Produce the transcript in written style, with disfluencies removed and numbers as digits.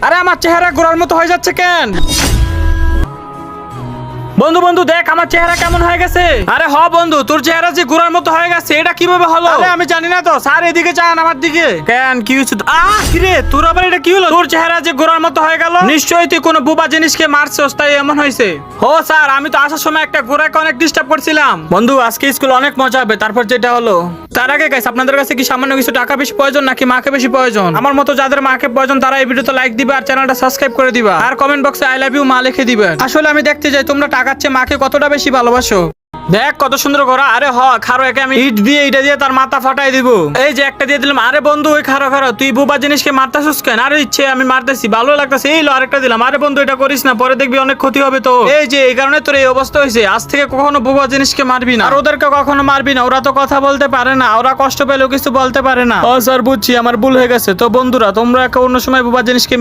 আরে আমার চেহারা গোড়ার মতো হয়ে যাচ্ছে কেন? বন্ধু বন্ধু দেখ আমার চেহারা কেমন হয়ে গেছে। আরে হ বন্ধু, তোর চেহারা যে গোড়ার মতো হয়ে গেছে এটা কিভাবে হলো? আরে আমি জানি না তো স্যার, এদিকে চান আমার দিকে কেন? কি হচ্ছে? কিরে তোর আবার এটা কি হলো? তোর চেহারা যে গোড়ার মতো হয়ে গেল, নিশ্চয়ই তুই কোনো বুবা জিনিসকে মারছস তাই এমন হয়েছে। ও স্যার, আমি তো আসার সময় একটা গোড়াকে অনেক ডিস্টার্ব করছিলাম। বন্ধু আজকে স্কুল অনেক মজা হবে। তারপর যেটা হলো, তার আগে গাইস আপনাদের কাছে কি সামান্য কিছু টাকা বেশি প্রয়োজন নাকি মাকে বেশি প্রয়োজন? আমার মতো যাদের মাকে প্রয়োজন তারা এই ভিডিওতে লাইক দিবা আর চ্যানেলটা সাবস্ক্রাইব করে দিবা আর কমেন্ট বক্সে আই লাভ ইউ মা লিখে দিবা। আসলে আমি দেখতে যাই তোমরা টাকার চেয়ে মাকে কতটা বেশি ভালোবাসো। দেখ কত সুন্দর ঘোড়া। আরে হ খারো, একে আমি ইট দিয়ে এটা দিয়ে তার মাথা ফাটাই দিব। এই যে একটা দিয়ে দিলাম। আরে বন্ধু ওই খারো খারো, তুই বুবা জিনিসকে মারতাছিস কেন? আরে ইচ্ছে আমি মারতেছি, ভালো লাগতেছে, এই লো আরেকটা দিলাম। আরে বন্ধু এটা করিস না, পরে দেখবি অনেক ক্ষতি হবে তো। এই যে এই কারণে তোর এই অবস্থা হয়েছে। আজ থেকে কখনো বুবা জিনিসকে মারবি না আর ওদেরকে কখনো মারবি না। ওরা তো কথা বলতে পারে না, ওরা কষ্ট পেলেও কিছু বলতে পারে না। ও স্যার বুঝছি, আমার ভুল হয়ে গেছে। তো বন্ধুরা তোমরা অন্য সময় বুবা জিনিসকে